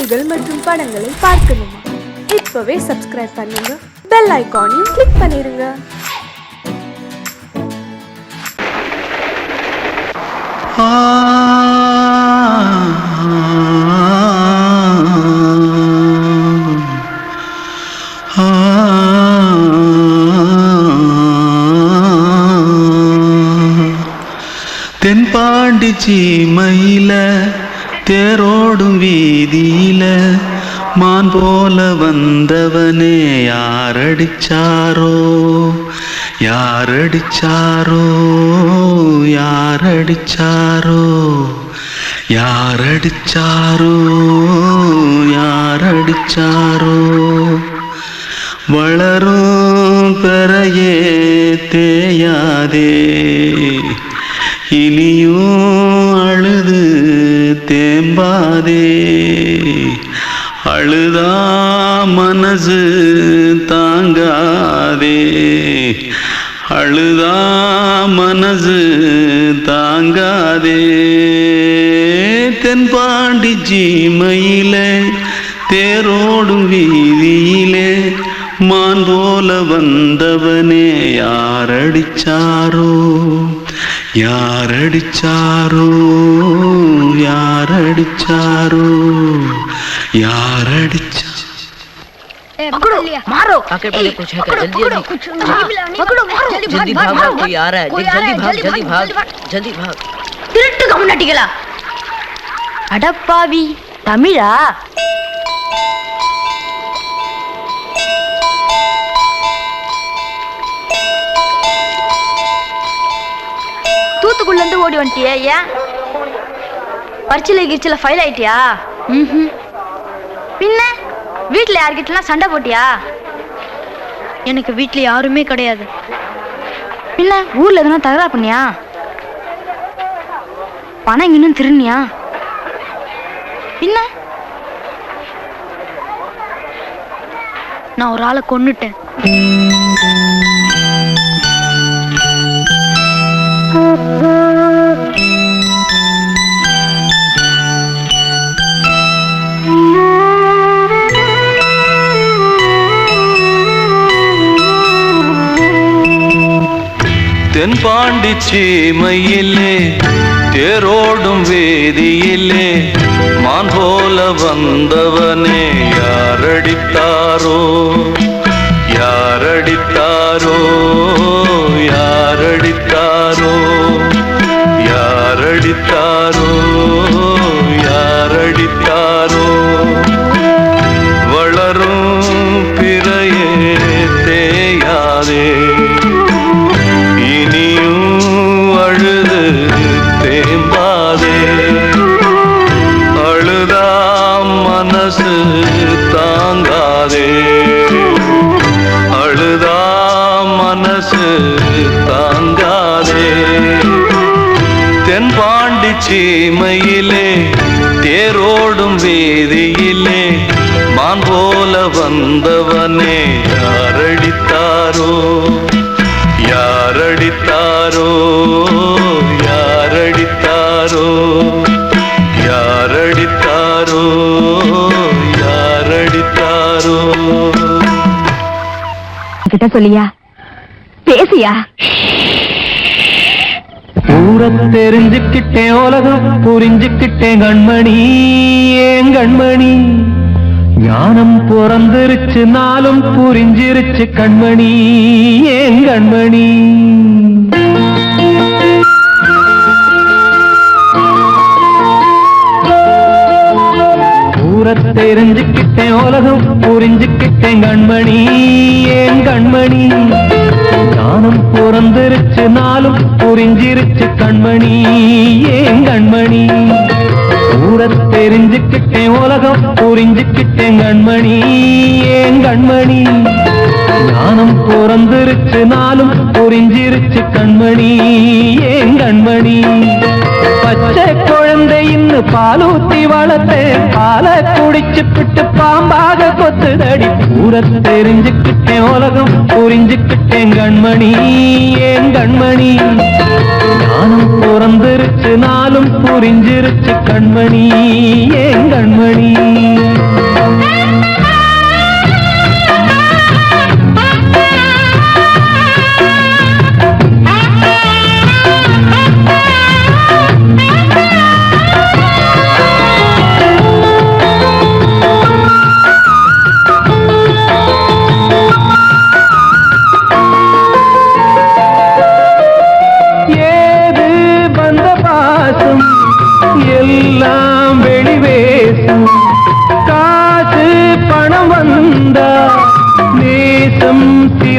செய்திகள் மற்றும் படங்களை பார்க்கணுமா? இப்பவே சப்ஸ்கிரைப் பண்ணுங்க, பெல் ஐகானையும் கிளிக் பண்ணிருங்க. தென்பாண்டி சீமையில தேரோடும் வீதியில மான் போல வந்தவனே யாரடிச்சாரோ யாரடிச்சாரோ யாரடிச்சாரோ யாரடிச்சாரோ யாரடிச்சாரோ வளரும் பெறையே தேயாதே இனியும் அழுது தேம்பாதே அழுதா மனசு தாங்காதே அழுதா மனசு தாங்காதே தென்பாண்டி சீமையிலே தேரோடும் வீதியிலே மான் போல வந்தவனே யாரடிச்சாரோ யாரடிச்சாரோ யாரடிச்சாரோ यारडिचा पकड़ो मारो आके पहले कुछ है क्या जल्दी पकड़ो मारो जल्दी भाग भाग कोई आ रहा है जल्दी भाग जल्दी भाग திருட்டு கம்முனட்டிகளா அடப்பாவி தமிழா தூத்துக்குள்ள இருந்து ஓடி வந்துட்டியா? ஏன் பரிச்சையில கிரிச்சில ஃபைல் ஆயிட்டியா? பின்ன வீட்டுல யார்கிட்டலாம் சண்டை போட்டியா? எனக்கு வீட்டுல யாருமே கிடையாது. பின்ன ஊர்ல எதுனா தகராறு பண்ணியா? பணம் இன்னும் திருநியா? பின்ன நான் ஒரு ஆளை கொன்னுட்டேன். தென்பாண்டி சீமையிலே தேரோடும் வேதியிலே மான் போல வந்தவனே யாரடித்தாரோ யாரடித்தாரோ யாரடித்தாரோ யாரடித்தாரோ யாரடித்தாரோ வளரும் பிறையே தேயாதே அழுது தேம்பாதே அழுதா மனசு தாங்காதே அழுதா மனசு தாங்காதே தென்பாண்டி சீமையிலே தேரோடும் வேதியிலே மான் போல வந்தவனே யாரடித்தாரோ யாரடித்தாரோ யாரடித்தாரோ யாரடித்தாரோ யாரடித்தாரோ கிட்ட சொல்லியா பேசியா? ஊரை தெரிஞ்சுக்கிட்டேன் உலகம் புரிஞ்சுக்கிட்டேன் கண்மணி ஏன் கண்மணி ஞானம் பிறந்திருச்சு நாளும் புரிஞ்சிருச்சு கண்மணி ஏன் கண்மணி ஊரை தெரிஞ்சுக்கிட்டேன் உலகம் புரிஞ்சுக்கிட்டேன் கண்மணி ஏன் கண்மணி ஞானம் பிறந்திருச்சு நாளும் புரிஞ்சிருச்சு கண்மணி ஏன் கண்மணி ஊரை தெரிஞ்சுக்கிட்டேன் உலகம் புரிஞ்சுக்கிட்டேன் கண்மணி ஏன் கண்மணி ஞானம் பிறந்திருச்சு நாளும் புரிஞ்சிருச்சு கண்மணி ஏன் கண்மணி பச்சை குழந்தை இன்னும் பாலூத்தி வளர்த்தேன் பாலை குடிச்சுப்பிட்டு பாம்பாக கொத்துதடி ஊரை தெரிஞ்சுக்கிட்டேன் உலகம் புரிஞ்சுக்கிட்டேன் கண்மணி ஏன் கண்மணி ஞானம் பிறந்திருச்சு நாளும் புரிஞ்சிருச்சு கண்மணி ஏன் கண்மணி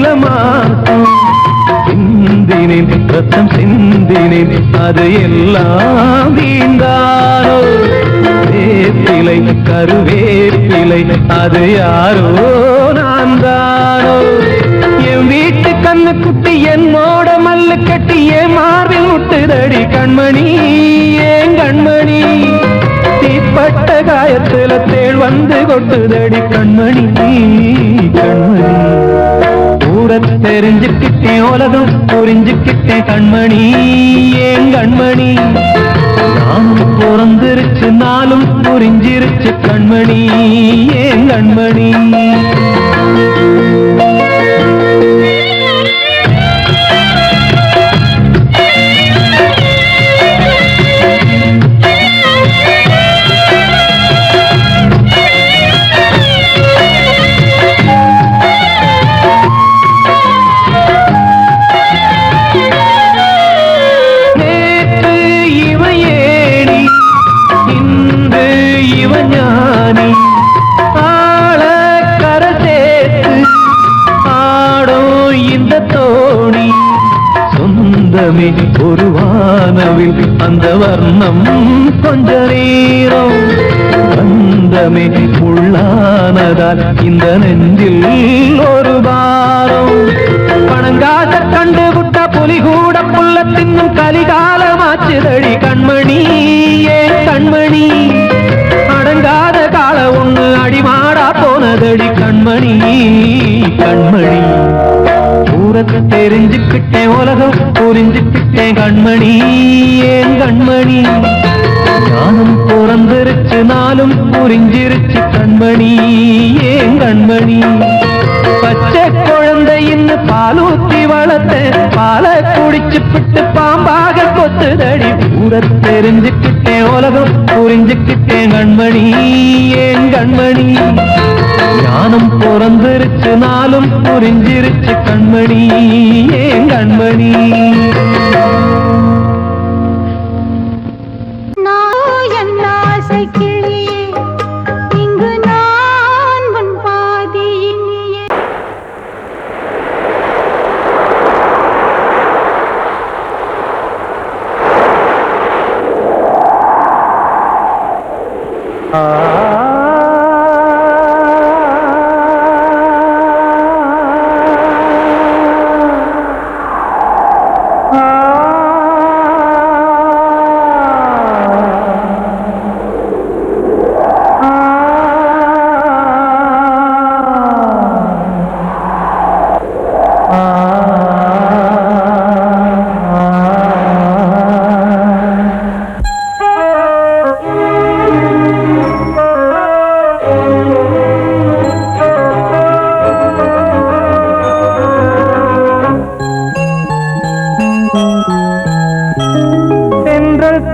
சில மாசம் சிந்தினேன், ரத்தம் சிந்தினேன், அது எல்லாம் வீண்டானோ. வேப்பிலை கருவேப்பிலை அது யாரோ நான் தானோ. என் வீட்டு கண்ணு குட்டி என்னோட மல்லு கட்டி என் மார்பில் முட்டுதடி கண்மணி, ஏன் கண்மணி. தீப்பட்ட காயத்துல தேள் வந்து கொட்டுதடி கண்மணி, கண்மணி. ஊர தெரிஞ்சுக்கிட்டேன், உலகம் புரிஞ்சுக்கிட்டேன் கண்மணி, ஏன் கண்மணி. நானும் பிறந்திருச்சு, நாளும் புரிஞ்சிருச்சு கண்மணி, ஏன் கண்மணி. ஒரு வானவில் அந்த வர்ணம் கொஞ்ச நேரம் வந்தமே உள்ளானதால் இந்த நெஞ்சில் ஒரு பாரம். பணங்காச கண்டு விட்ட புலி கூட புல்ல தின்னும் கலிகாலமாச்சுதடி கண்மணி, ஏன் கண்மணி. அடங்காத கால ஒண்ணு அடிமாடா போனதடி கண்மணி, கண்மணி. ஊரத்தை தெரிஞ்சுக்கிட்டேன், உலகம் புரிஞ்சுக்கிட்டேன் கண்மணி, ஏன் கண்மணி. ஞானம் பிறந்திருச்சு, நாளும் புரிஞ்சிருச்சு கண்மணி, ஏன் கண்மணி. பச்சை குழந்தை இன்னும் பாலூத்தி வளர்த்த பால குடிச்சு பிட்டு பாம்பாக கொத்துதடி. ஊரத்தை தெரிஞ்சுக்கிட்டேன், உலகம் புரிஞ்சுக்கிட்டேன் கண்மணி, ஏன் கண்மணி. ஞானம் பிறந்திருச்சு, நாளும் புரிஞ்சிருச்சு கண்மணி, ஏன் கண்மணி.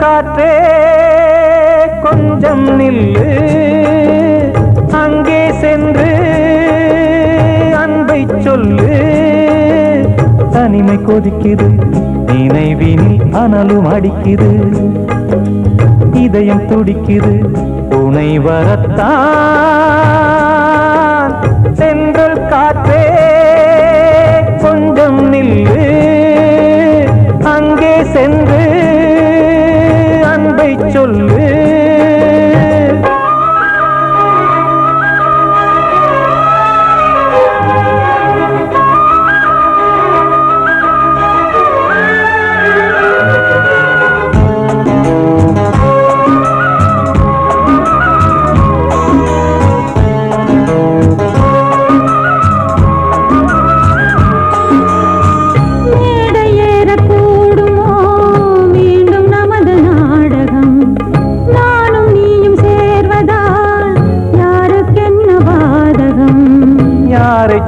காற்றே கொஞ்சம் நில்லு, அங்கே சென்று அன்பை சொல்லு. தனிமை கொதிக்குது, நினைவினில் அனலும் அடிக்குது, இதயம் துடிக்குது துணை வரத்தான். சென்றல் காற்றே கொஞ்சம் நில்லு, அங்கே சென்று அன்பை சொல்லு.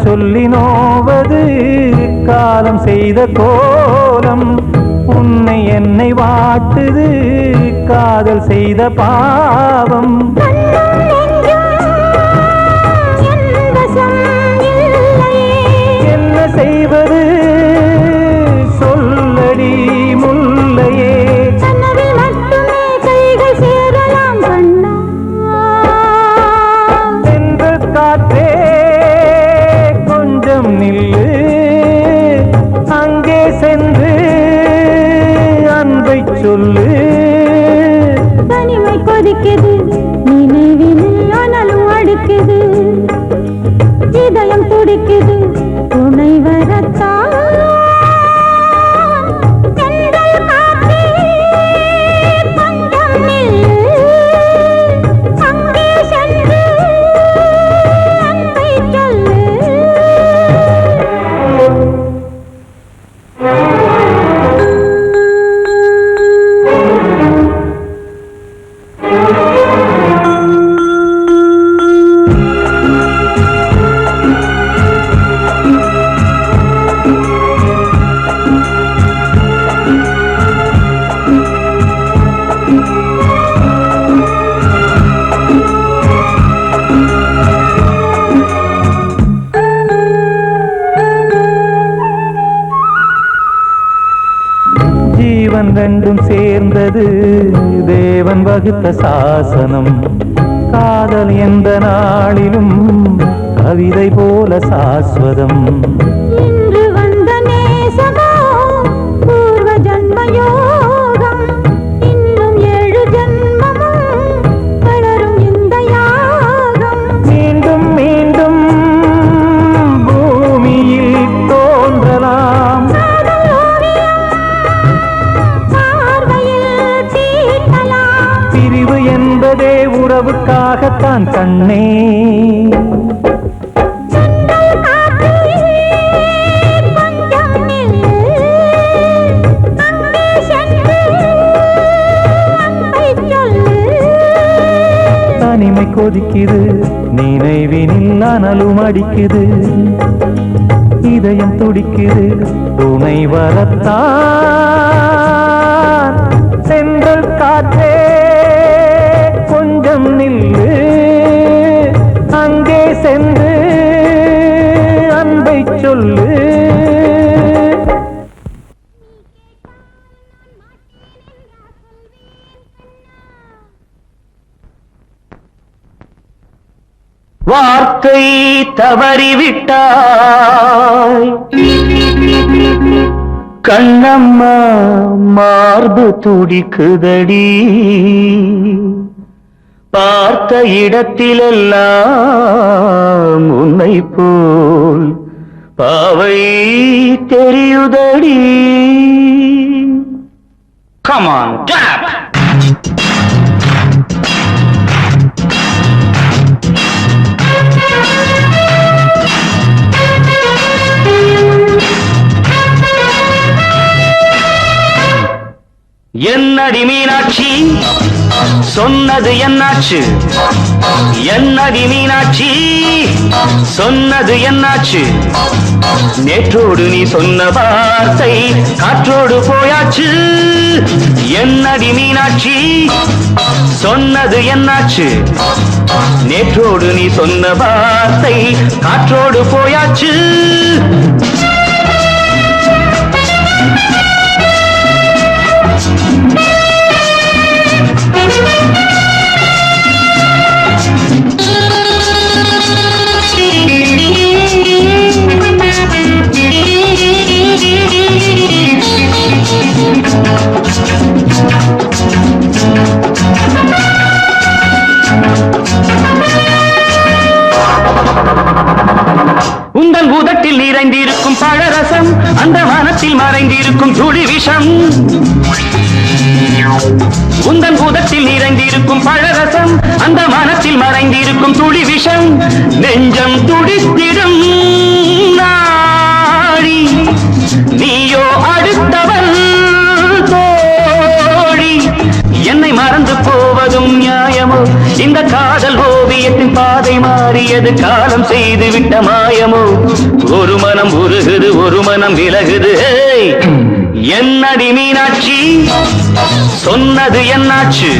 சொல்லி நோவது காலம் செய்த கோலம், உன்னை என்னை வாட்டுது காதல் செய்த பாவம். என்ன செய்வது சொல்லடி முல்லையே. சென்ற காற்றே கொஞ்சம் நில்லு, சொல்லு. தனிமை கொதிக்குது, நினைவில் அனலும் அடிக்குது, இதயம் துடிக்குது, துணை வரத்தான். தென்றல் காற்றே, கொஞ்சம் நில்லு, அங்கே சென்று அன்பை சொல்லு. ஜீவன் ரெண்டும் சேர்ந்தது தேவன் வகுத்த சாசனம். காதல் எந்த நாளிலும் கவிதை போல சாஸ்வதம். இன்று வந்த நேசமோ பூர்வ ஜன்ம யோகம், இன்னும் 7 ஜன்மமும் வளரும் இந்த யாகம். மீண்டும் மீண்டும் பூமியில் தோன்றலாம். காதல் ஓவியம் பார்வையில் தீட்டலாம். பிரிவு என்பதே உறவுக்காகத்தான் கண்ணே. தென்றல் காற்றே, கொஞ்சம் நில்லு, அங்கே சென்று அன்பை சொல்லு. தனிமை கொதிக்குது, நினைவினில் அனலும் அடிக்குது, இதயம் துடிக்குது, துணை வரத்தான். சென்றல் காற்றே, கொஞ்சம் நில்லு, அங்கே சென்று அன்பை சொல்லு. வார்த்தை தவறிவிட்டாய் கண்ணம்மா, மார்பு துடிக்குதடி. பார்த்த இடத்திலெல்லாம் உன்னை போல் பாவை தெரியுதடி. Come on, clap! என்னடி மீனாட்சி, சொன்னது என்னாச்சு? என்னடி மீனாட்சி, சொன்னது என்னாச்சு? நேற்றோடு நீ சொன்ன வார்த்தை காற்றோடு போயாச்சு. என்னடி மீனாட்சி, சொன்னது என்னாச்சு? நேற்றோடு நீ சொன்ன வார்த்தை காற்றோடு போயாச்சு. உந்தன் உதட்டில் நிறைந்திருக்கும் பழரசம், அந்த வானத்தில் மறைந்திருக்கும் துளி விஷம். உந்தன் உதட்டில் நிறைந்திருக்கும் பழரசம், அந்த வானத்தில் மறைந்திருக்கும் துளி விஷம். நெஞ்சம் துடித்திடும் நாடி, நீயோ அடுத்தவன் தோழி. என்னை மறந்து போவதும் நியாயமோ? இந்த காதல் ஓவியத்தின் பாதை மாறியது, காலம் செய்து விட்ட மாயமோ? ஒரு மனம் உருகுது, ஒரு மனம் விலகுது. என்னடி மீனாட்சி, சொன்னது என்னாச்சு?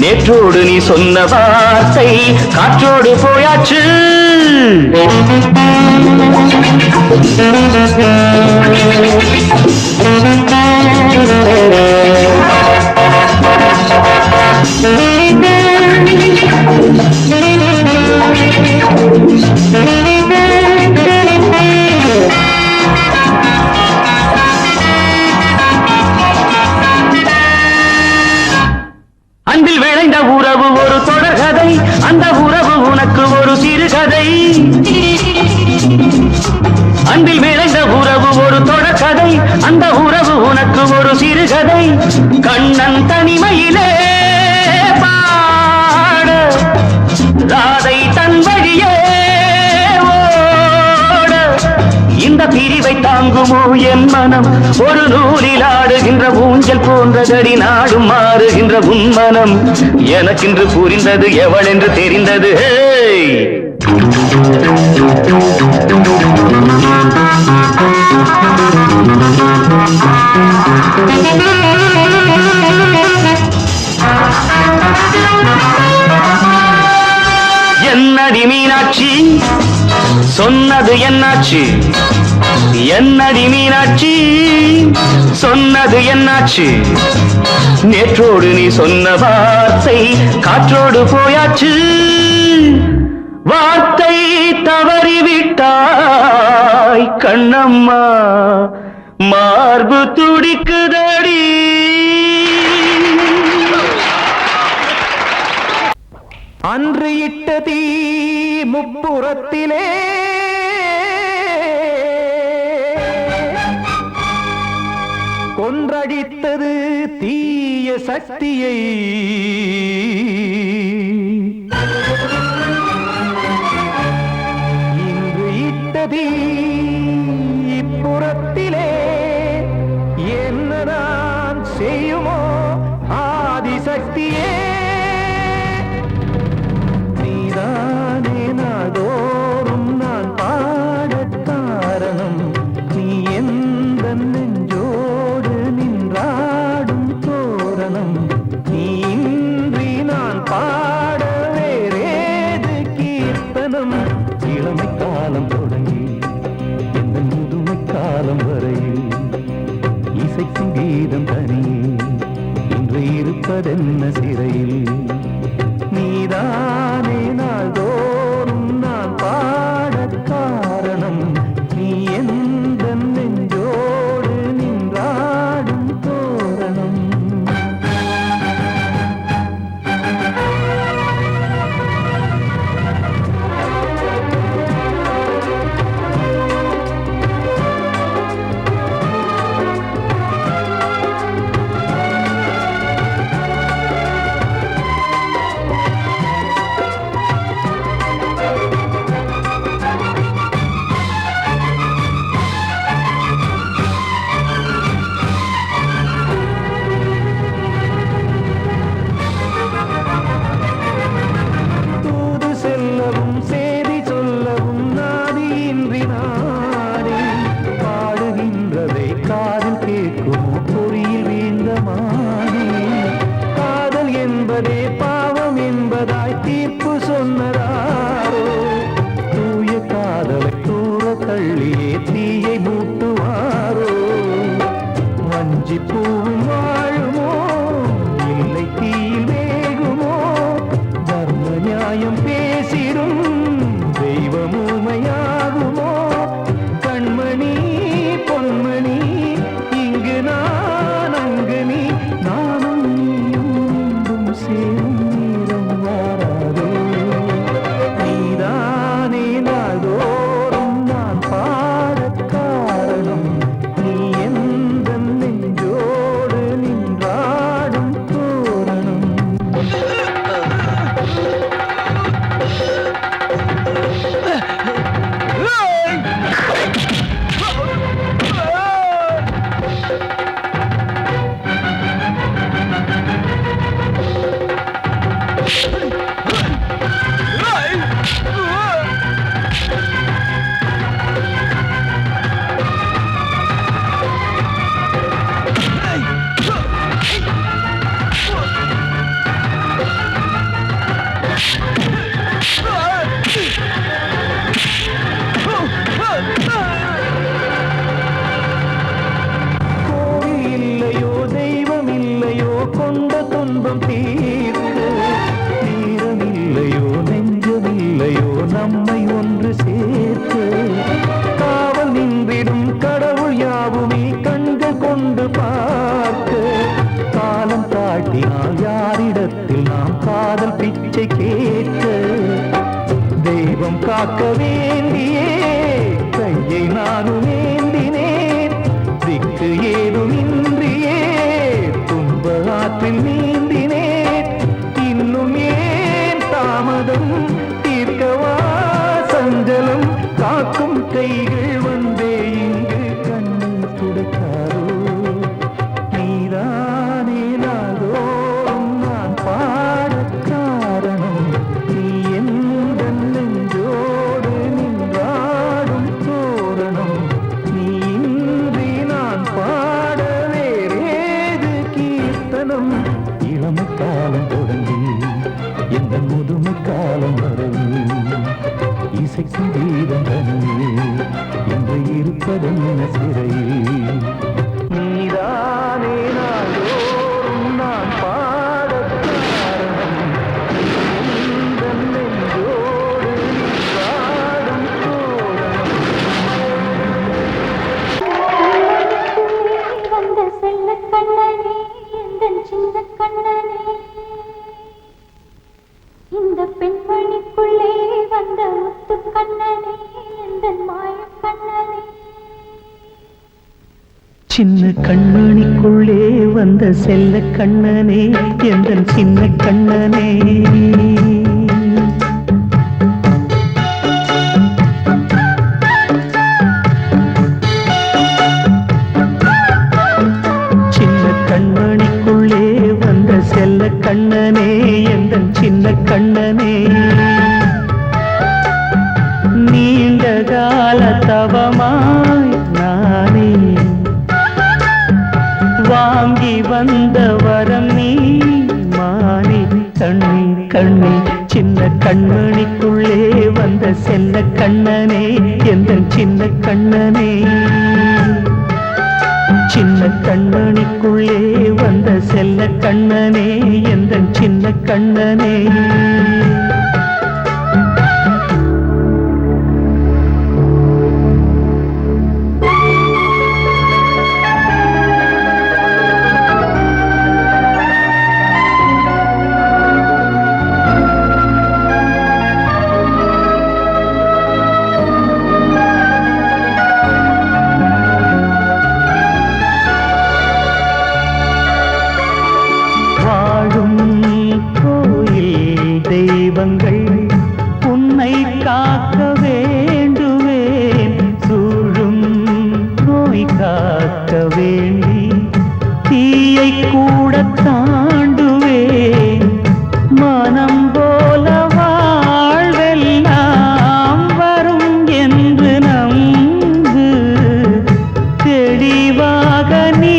நேற்றோடு நீ சொன்ன வார்த்தை காற்றோடு போயாச்சு. கதை, அன்பில் விளைந்த உறவு ஒரு தொடர்கதை, அந்த உறவு உனக்கு ஒரு சிறுகதை. கண்ணன் தனிமையிலே பாட, ராதை தன் வழியே ஓட, இந்த பிரிவை தாங்குமோ என் மனம்? ஒரு நூலில் ஆடுகின்ற ஊஞ்சல் போன்றதடி, நாடும் மாறுகின்ற உன் மனம். எனக்கென்று புரிந்தது எவள் என்று தெரிந்தது. என்னடி மீனாட்சி சொன்னது என்னாச்சு? என்னடி மீனாட்சி சொன்னது என்னாச்சு? நேற்றோடு நீ சொன்ன வார்த்தை காற்றோடு போயாச்சு. வார்த்தை தவறிவிட்டாய் கண்ணம்மா, மார்பு துடிக்குதடி. அன்று இட்ட தீ முப்புறத்திலே, கொன்றடித்தது தீய சக்தியை. இன்று இட்ட தீ இப்புறத்திலே, என்னதான் செய்யுமோ ஆதிசக்தியே. நீதானே நாடோறும் நான் பாடக் காரணம், நீ எந்த நெஞ்சோடு நின்றாடும் தோரணம். நீ இன்றி நான் பாட வேறேது கீர்த்தனம்? இளமை காலம் தொடங்கி எந்த முதுமை காலம் வரையில் இசைக்கும் கீதம் தனியே இன்று இருப்பதென்ன சிறையில். நீதானே நாள்தோறும் நான் பாடக் காரணம், நீ எந்த நெஞ்சோடு நின்றாடும் தோரணம். தெய்வம் காக்க வேண்டியே கையை நானும் ஏந்தினேன் திக்கு ஏதுமின்றியே துன்ப ஆற்றில் நீந்தினேன் இன்னும் ஏன் தாமதம் தீர்க்கவா சஞ்சலம் காக்கும் கைகள் வந்தே இங்கு கண்ணீர் துடைக்காதோ நீதானே நாள்தோறும் நான் பாடக் காரணம் நீ எந்த நெஞ்சோடு நின்றாடும் தோரணம் நீ இன்றி நான் பாட வேறேது கீர்த்தனம் இளமை காலம் தொடங்கி எந்த முதுமை காலம் வரையில் இசைக்கும் வீதம் தனியே என்று இருப்பதென்ன சிறையில் நீதானே நாள்தோறும் நான் பாடக் காரணம் எந்த நெஞ்சோடு நின்றாடும் தோரணம் வந்த செல்ல கண்ணனே எந்தன் சின்ன கண்ணனே இந்த பெண்மணிக்குள்ளே வந்த முத்து கண்ணனே எந்தன் மாய கண்ணனே சின்ன கண்மணிக்குள்ளே வந்த செல்ல கண்ணனே எந்தன் சின்ன கண்ணனே சின்ன கண்மணிக்குள்ளே வந்த செல்ல கண்ணனே எந்தன் சின்ன கண்ணனே நீண்ட கால தவமாய் நானே வாங்கி வந்த வரம் நீ மானே கண்ணே கண்ணே சின்ன கண்மணிக்குள்ளே வந்த செல்ல கண்ணனே எந்தன் சின்ன கண்ணனே சின்ன கண்மணிக்குள்ளே வந்த செல்ல கண்ணனே எந்தன் சின்ன கண்ணனே வாழும் கோயில் தெய்வங்கள் உன்னை காக்க வேண்டுவேன் சூழும் நோய் காக்க வேண்டி தீயை கூட தாண்டுவேன் மனம் போல வாழ்வெல்லாம் வரும் என்று நம்பு தெளிவாக நீ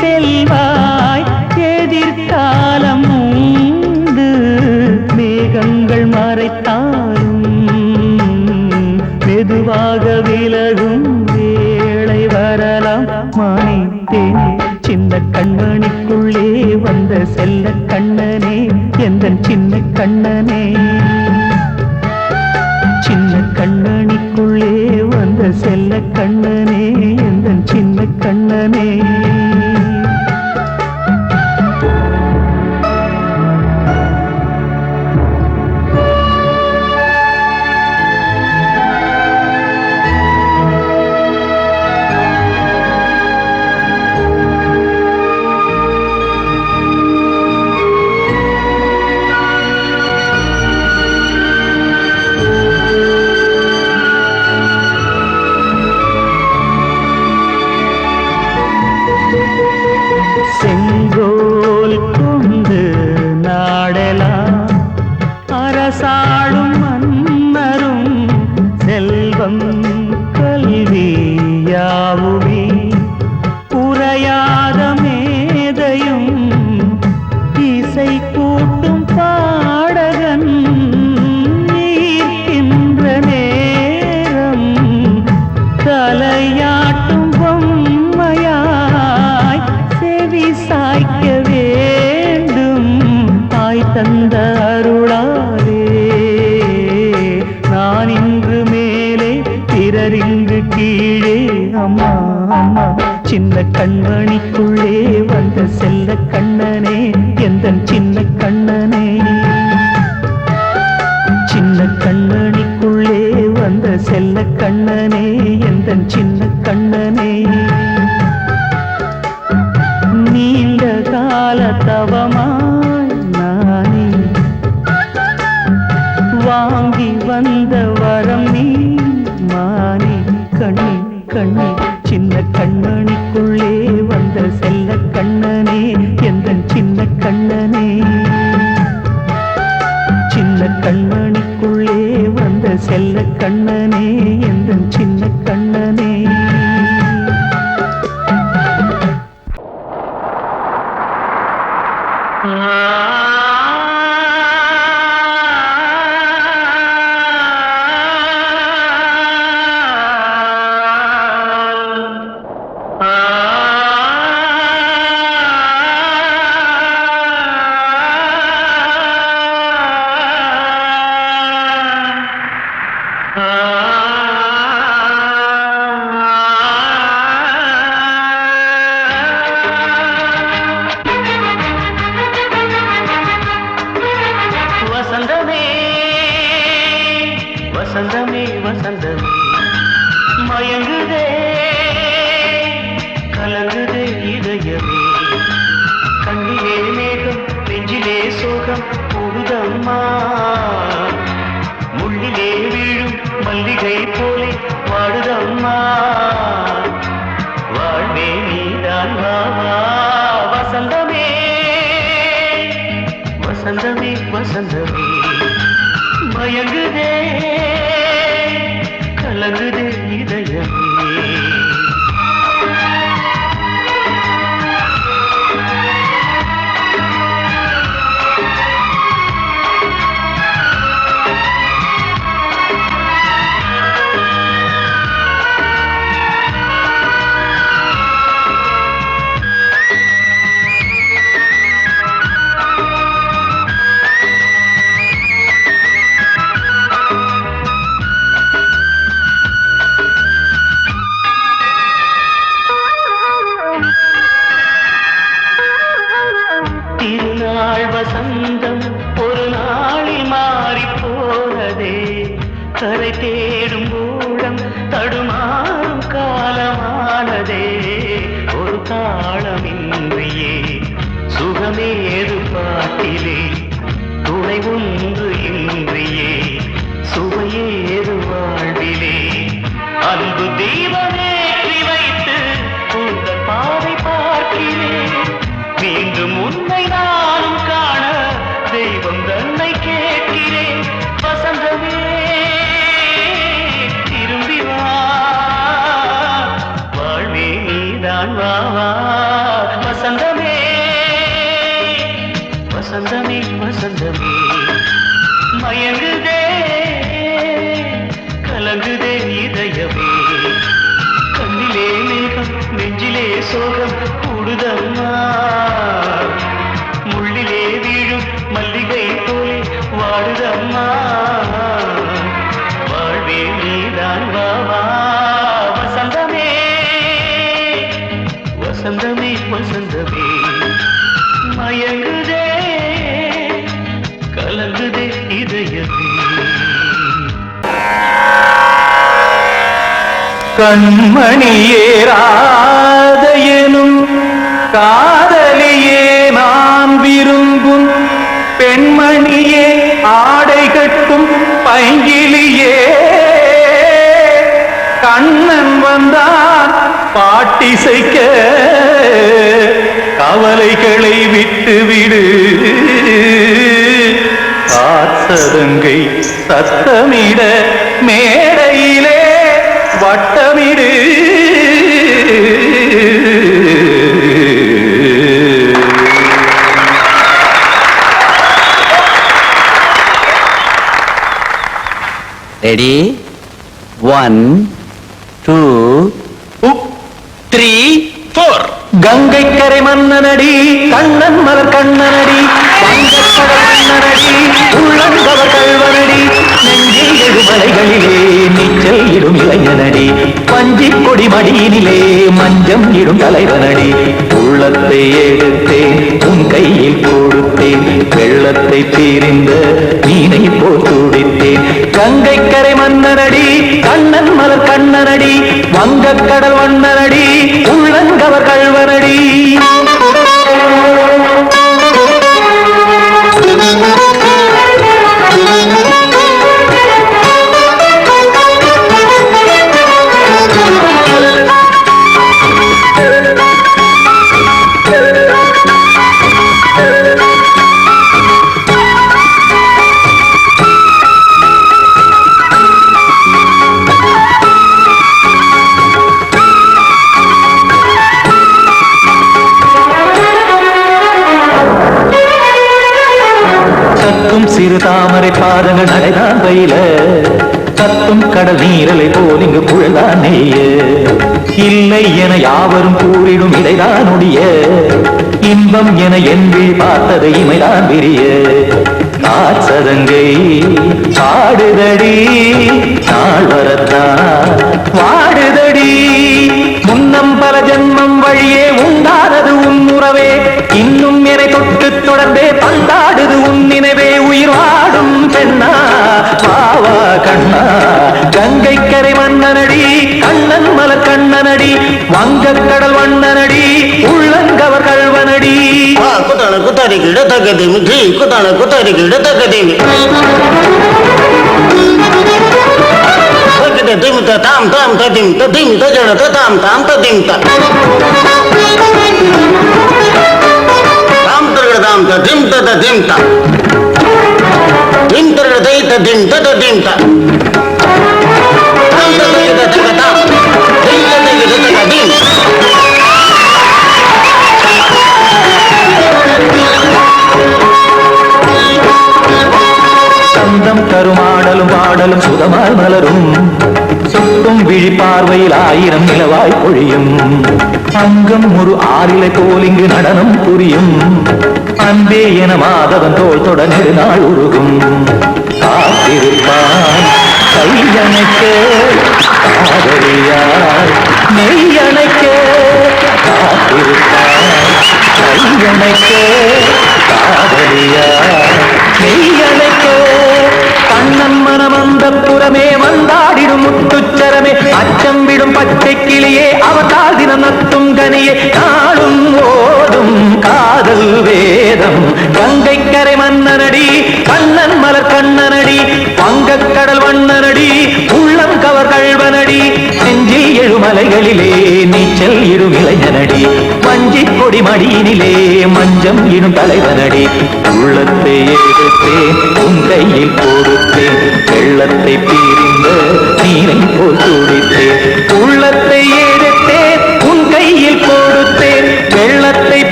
செல்வாய் எதிர்காலம் உண்டு மேகங்கள் மறைத்தாலும் மெதுவாக விலகும் வேளை வரலாம் மானித்தேனே சின்ன கண்மணிக்குள்ளே வந்த செல்ல கண்ணனே எந்தன் சின்ன கண்ணனே சின்ன கண்ணனிக்குள்ளே வந்த செல்ல கண்ணனே எந்தன் சின்ன கண்ணனே செங்கோல் கொண்டு நாடெல்லாம் அரசாளும் மன்னரும் செல்வம் கல்வி யாவுமே உரையாத மேதையும் இசை கூட்டும் பாடகன் ஈர்க்கின்ற நேரம் தலையாட்டும் பொம்மையாய் செவி சாய்க்க வேண்டும் தாய் தந்த அருளாலே நான் இன்று மேலே பிறர் இங்கு கீழே அம்மா அம்மா சின்ன கண்மணிக்குள்ளே வந்த செல்ல கண்ணனே எந்தன் சின்ன கண்ணனே சின்ன கண்ணனிக்குள்ளே செல்ல கண்ணனே எந்தன் சின்ன கண்ணனே நீண்ட கால தவமாய் நானே வாங்கி வந்த வரம் நீ மானே கண்ணி கண்ணி சின்ன கண்ணனுக்குள்ளே வந்த செல்ல கண்ணனே எந்தன் சின்ன கண்ணனே சின்ன கண்ணனுக்குள்ளே வந்த செல்ல கண்ணனே எந்தன் சின்ன கண்ணனே வசந்தமே வசந்தமே வசந்தமே மயங்குதே கலங்குதே இதயமே கண்ணிலே மேகம் நெஞ்சிலே சோகம் கூடுதம்மா முள்ளிலே வீழும் மல்லிகை போலே வாடுதம்மா வாழ்வே நீதான் வாவா வசந்தமே வசந்தமே வசந்தமே மயங்குதே கலங்குதே இதயமே திருநாள் வசந்தம் ஒரு நாளில் மாறி போனதே கரை தேடும் ஊழம் தடுமாறும் காலமானதே ஒரு தாளமின்றியே சுகமேது பாட்டிலே துணை ஒன்று இன்றியே சுவையேது வாழ்விலே அன்பு தீபமேற்றி வைத்து உங்கள் பாதை பார்க்கிறேன் மீண்டும் உன்னை நானும் காண தெய்வம் தன்னை கேட்கிறேன் வசந்தமே திரும்பி வா வாழ்வே நீதான் வா வா வசந்தமே வசந்தமே வசந்தமே மயங்குதே கலங்குதே இதயமே கண்ணிலே மேகம் நெஞ்சிலே சோகம் கூடுதம்மா முள்ளிலே வீழும் மல்லிகை போலே வாடுதம்மா வாழ்வே நீதான் வா வா வசந்தமே வசந்தமே வசந்தமே மயங்குதே கலங்குதே இதயமே கண்மணியேராத எனும் காதலியே நான் விரும்பும் பெண்மணியே ஆடை கட்டும் பைங்கிலியே கண்ணன் வந்தான் பாட்டிசைக்க கவலைகளை விட்டுவிடு காத்ததங்கை சத்தமிட மேடையிலே வட்டமிடு ரெடி 1 2 3 4 கங்கை கரை மன்னனடி கண்ணன் மலர் கண்ணனடி வங்கக்கடல் மன்னனடி உள்ளங்கவர் கல்வனடி நெஞ்சில் எழுமலைகளிலே நீச்சல் இடும் இளைஞனடி பஞ்சிக் கொடி மடியினிலே மஞ்சம் இடும் தலைவனடி உள்ளத்தை எடுத்தேன் உன் கையில் கொடுத்தேன் வெள்ளத்தை தீரிந்த மீனை போல் துடித்தேன் கங்கை கரை மன்னனடி வங்கக்கடல் வண்ணனடி உள்ளங்கவர் கழ்வனடி. சிறு தாமரை பாதங்கள் நடைதான் பயில கத்தும் கடல் நீரலை போல் இங்கு புழதான் நெய்ய. இல்லை என யாவரும் கூறிடும் இடைதான் ஒடிய இன்பம் என என்பி பார்த்தது இமைதான் விரிய. காற்சதங்கை பாடுதடி நாள் வரத்தான் வாடுதடி. முன்னம் பல ஜென்மம் வழியே உண்டானது உன் உறவே இன்னும் என்னை தொட்டு தொடர்ந்தே பந்தாடுது உன் நினைவே. உயிர் வாடும் பெண்ணா பாவா கண்ணா கங்கை கரை மன்னனடி கண்ணன் மலர் கண்ணனடி வங்கக்கடல் வண்ணனடி உள்ளங்கவர் கழ்வனடி. குத்தான குத்தாரி கிட தகதேமி ஜி குத்தான குத்தாரி கிட தகதேமி திமித தாம் தாம் ததிம் ததிம் தஜட தாம் தாம் ததிம் தாம் தரகட தாம் ததிம் ததிம் தாம் திம் தரகட தை ததிம் ததிம் தாம் தாம் தரகட தகதாம் திம் தரகட தகதிம். சந்தம் கருமாடலும் பாடலும் சுதமாய் மலரும் சுட்டும் விழி பார்வையில் ஆயிரம் நிலவாய் பொழியும். அங்கம் ஒரு ஆறிலை போல் இங்கு நடனம் புரியும். அன்பே என மாதவன் தோல் தொட நெடுநாள் உருகும். காத்திருப்பான் கையணைக்க காதலியார் நெய்யணைக்க. காத்திருப்பான் கையணைக்க காதலியார் நெய்யணைக்க. கண்ணன் மனம் அந்த புறமே வந்தாடிடும் முத்துச்சரமே அச்சம் விடும் பச்சை கிளியே அவதால் தினம் நத்தும் கனியே. நாளும் ஓடும் காதல் வேதம் கங்கை கரை மன்னனடி கண்ணன் மலர் கண்ணனடி வங்கக்கடல் வண்ணனடி உள்ளம் கவர் கழ்வனடி. நெஞ்சில் எழுமலைகளிலே நீச்சல் இடும் இளைஞனடி வஞ்சி கொடி மடியினிலே மஞ்சம் இடும் தலைவனடி. உள்ளத்தை எடுத்தேன் உன் கையில் கொடுத்தேன் வெள்ளத்தை பிரிந்த நீரை போல் துடித்தேன்